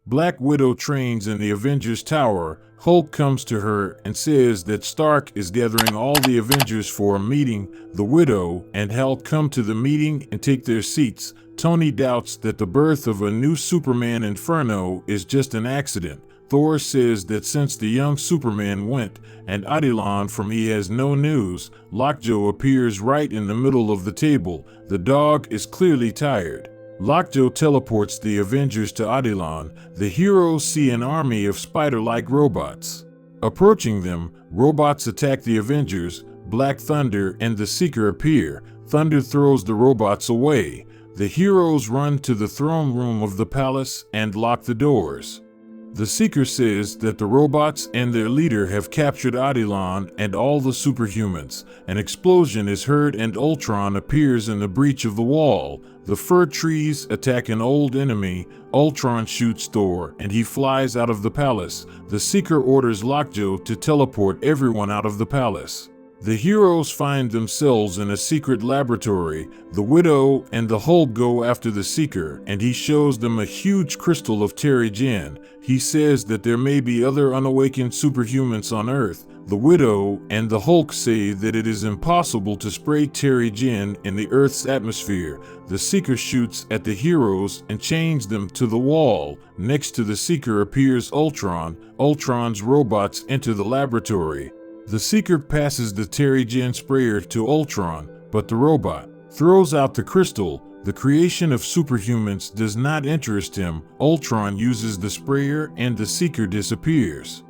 Black Widow trains in the Avengers Tower. Hulk comes to her and says that Stark is gathering all the Avengers for a meeting. The Widow and Hulk come to the meeting and take their seats. Tony doubts that the birth of a new Superman Inferno is just an accident. Thor says that since the young Superman went, and Attilan from He Has No News, Lockjaw appears right in the middle of the table. The dog is clearly tired. Lockjaw teleports the Avengers to Attilan. The heroes see an army of spider-like robots. Approaching them, robots attack the Avengers. Black Thunder and the Seeker appear. Thunder throws the robots away. The heroes run to the throne room of the palace and lock the doors. The Seeker says that the robots and their leader have captured Attilan and all the superhumans. An explosion is heard and Ultron appears in the breach of the wall. The fir trees attack an old enemy. Ultron shoots Thor and he flies out of the palace. The Seeker orders Lockjaw to teleport everyone out of the palace. The heroes find themselves in a secret laboratory. The Widow and the Hulk go after the Seeker, and he shows them a huge crystal of Terrigen. He says that there may be other unawakened superhumans on Earth. The Widow and the Hulk say that it is impossible to spray Terrigen in the Earth's atmosphere. The Seeker shoots at the heroes and chains them to the wall. Next to the Seeker appears Ultron. Ultron's robots enter the laboratory. The Seeker passes the Terrigen sprayer to Ultron, but the robot throws out the crystal. The creation of superhumans does not interest him. Ultron uses the sprayer and the Seeker disappears.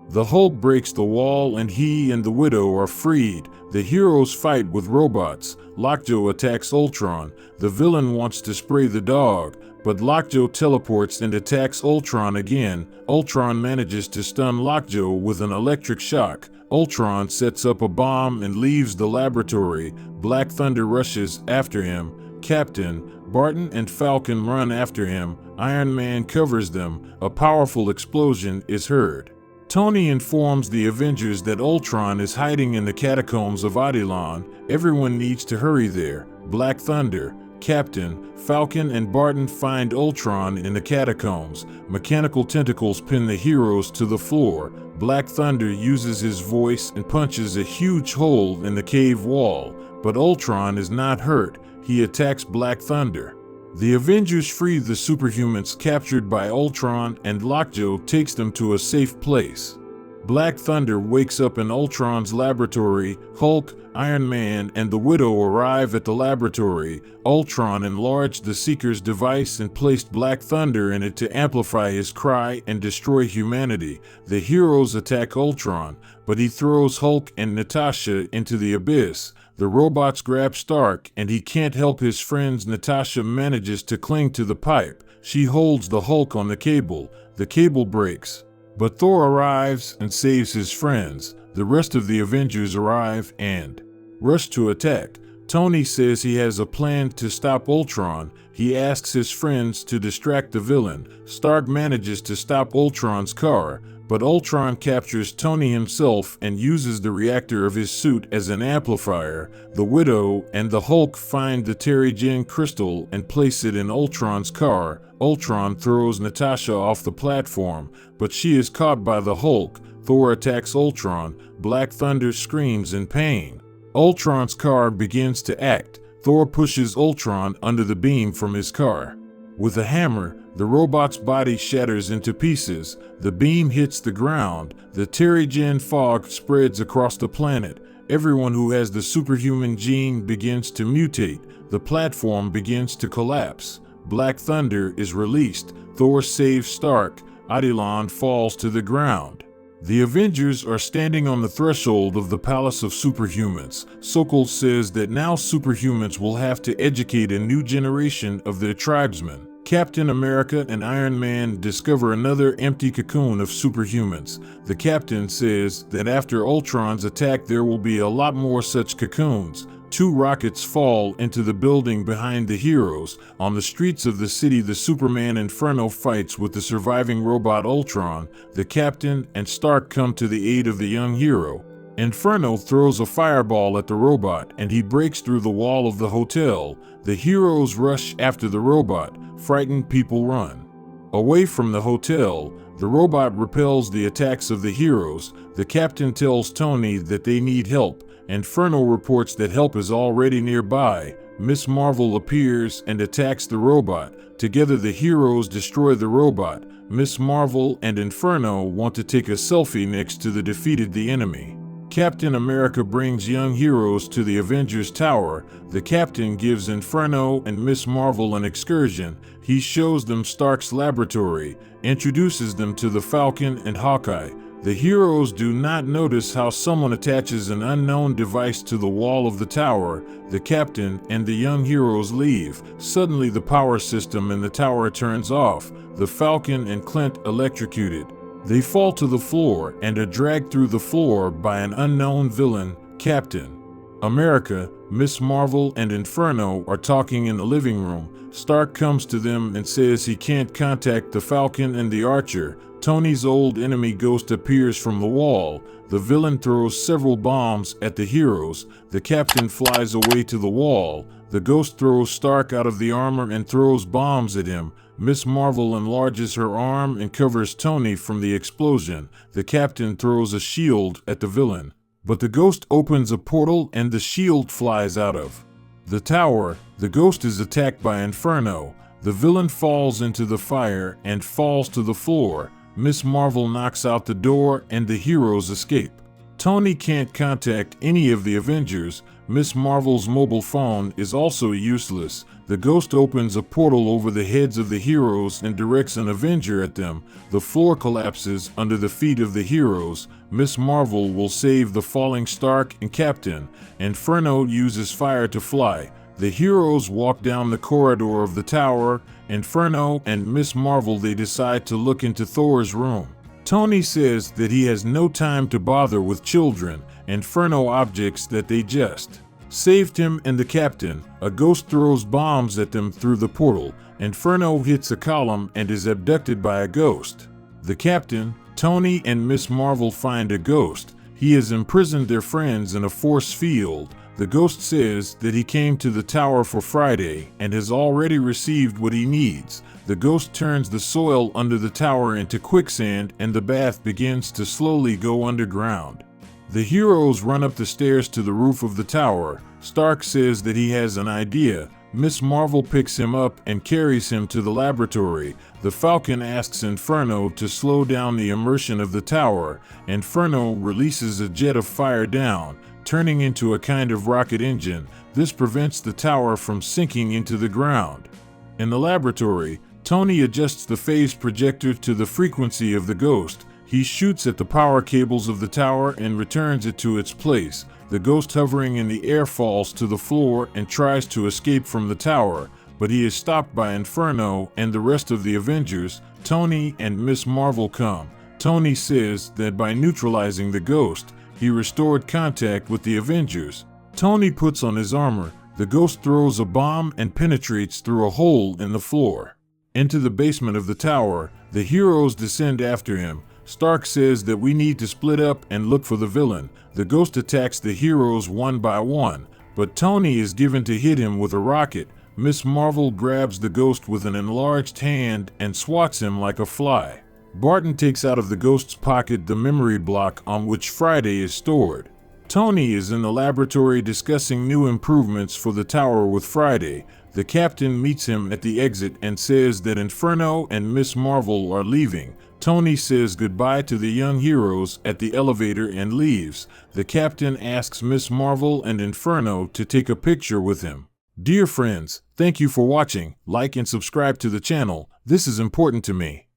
The Hulk breaks the wall and he and the Widow are freed. The heroes fight with robots. Lockjaw attacks Ultron. The villain wants to spray the dog, but Lockjaw teleports and attacks Ultron again. Ultron manages to stun Lockjaw with an electric shock. Ultron sets up a bomb and leaves the laboratory. Black Thunder rushes after him. Captain, Barton and Falcon run after him. Iron Man covers them. A powerful explosion is heard. Tony informs the Avengers that Ultron is hiding in the catacombs of Attilan. Everyone needs to hurry there. Black Thunder, Captain, Falcon and Barton find Ultron in the catacombs. Mechanical tentacles pin the heroes to the floor. Black Thunder uses his voice and punches a huge hole in the cave wall, but Ultron is not hurt. He attacks Black Thunder. The Avengers free the superhumans captured by Ultron and Lockjaw takes them to a safe place. Black Thunder wakes up in Ultron's laboratory. Hulk, Iron Man, and the Widow arrive at the laboratory. Ultron enlarged the Seeker's device and placed Black Thunder in it to amplify his cry and destroy humanity. The heroes attack Ultron, but he throws Hulk and Natasha into the abyss. The robots grab Stark, and he can't help his friends. Natasha manages to cling to the pipe. She holds the Hulk on the cable. The cable breaks, but Thor arrives and saves his friends. The rest of the Avengers arrive and rush to attack. Tony says he has a plan to stop Ultron. He asks his friends to distract the villain. Stark manages to stop Ultron's car, but Ultron captures Tony himself and uses the reactor of his suit as an amplifier. The Widow and the Hulk find the Terrigen crystal and place it in Ultron's car. Ultron throws Natasha off the platform, but she is caught by the Hulk. Thor attacks Ultron. Black Thunder screams in pain. Ultron's car begins to act. Thor pushes Ultron under the beam from his car. With a hammer, the robot's body shatters into pieces. The beam hits the ground. The Terrigen fog spreads across the planet. Everyone who has the superhuman gene begins to mutate. The platform begins to collapse. Black Thunder is released. Thor saves Stark. Attilan falls to the ground. The Avengers are standing on the threshold of the Palace of Superhumans. Sokol says that now superhumans will have to educate a new generation of their tribesmen. Captain America and Iron Man discover another empty cocoon of superhumans. The captain says that after Ultron's attack there will be a lot more such cocoons. 2 rockets fall into the building behind the heroes. On the streets of the city, the Superman Inferno fights with the surviving robot Ultron. The captain and Stark come to the aid of the young hero. Inferno throws a fireball at the robot and he breaks through the wall of the hotel. The heroes rush after the robot. Frightened people run. Away from the hotel, the robot repels the attacks of the heroes. The captain tells Tony that they need help. Inferno reports that help is already nearby. Miss Marvel appears and attacks the robot. Together the heroes destroy the robot. Miss Marvel and Inferno want to take a selfie next to the defeated enemy. Captain America brings young heroes to the Avengers Tower. The captain gives Inferno and Miss Marvel an excursion. He shows them Stark's laboratory, introduces them to the Falcon and Hawkeye. The heroes do not notice how someone attaches an unknown device to the wall of the tower. The captain and the young heroes leave. Suddenly the power system in the tower turns off. The Falcon and Clint electrocuted. They fall to the floor and are dragged through the floor by an unknown villain, Captain America. Miss Marvel and Inferno are talking in the living room. Stark comes to them and says he can't contact the Falcon and the Archer. Tony's old enemy Ghost appears from the wall. The villain throws several bombs at the heroes. The captain flies away to the wall. The Ghost throws Stark out of the armor and throws bombs at him. Miss Marvel enlarges her arm and covers Tony from the explosion. The captain throws a shield at the villain, but the Ghost opens a portal and the shield flies out of the tower. The Ghost is attacked by Inferno. The villain falls into the fire and falls to the floor. Miss Marvel knocks out the door and the heroes escape. Tony can't contact any of the Avengers. Miss Marvel's mobile phone is also useless. The Ghost opens a portal over the heads of the heroes and directs an Avenger at them. The floor collapses under the feet of the heroes. Miss Marvel will save the falling Stark and Captain. Inferno uses fire to fly. The heroes walk down the corridor of the tower. Inferno and Miss Marvel they decide to look into Thor's room. Tony says that he has no time to bother with children. Inferno objects that they just saved him and the captain. A Ghost throws bombs at them through the portal. Inferno hits a column and is abducted by a Ghost. The captain, Tony, and Miss Marvel find a Ghost. He has imprisoned their friends in a force field. The Ghost says that he came to the tower for Friday and has already received what he needs. The Ghost turns the soil under the tower into quicksand and the bath begins to slowly go underground. The heroes run up the stairs to the roof of the tower. Stark says that he has an idea. Miss Marvel picks him up and carries him to the laboratory. The Falcon asks Inferno to slow down the immersion of the tower. Inferno releases a jet of fire down, turning into a kind of rocket engine. This prevents the tower from sinking into the ground. In the laboratory, Tony adjusts the phase projector to the frequency of the Ghost. He shoots at the power cables of the tower and returns it to its place. The Ghost hovering in the air falls to the floor and tries to escape from the tower, but he is stopped by Inferno and the rest of the Avengers. Tony and Miss Marvel come. Tony says that by neutralizing the Ghost, he restored contact with the Avengers. Tony puts on his armor. The Ghost throws a bomb and penetrates through a hole in the floor into the basement of the tower. The heroes descend after him. Stark says that we need to split up and look for the villain. The Ghost attacks the heroes one by one, but Tony is given to hit him with a rocket. Miss Marvel grabs the Ghost with an enlarged hand and swats him like a fly. Barton takes out of the Ghost's pocket the memory block on which Friday is stored. Tony is in the laboratory discussing new improvements for the tower with Friday. The captain meets him at the exit and says that Inferno and Miss Marvel are leaving. Tony says goodbye to the young heroes at the elevator and leaves. The captain asks Miss Marvel and Inferno to take a picture with him. Dear friends, thank you for watching. Like and subscribe to the channel. This is important to me.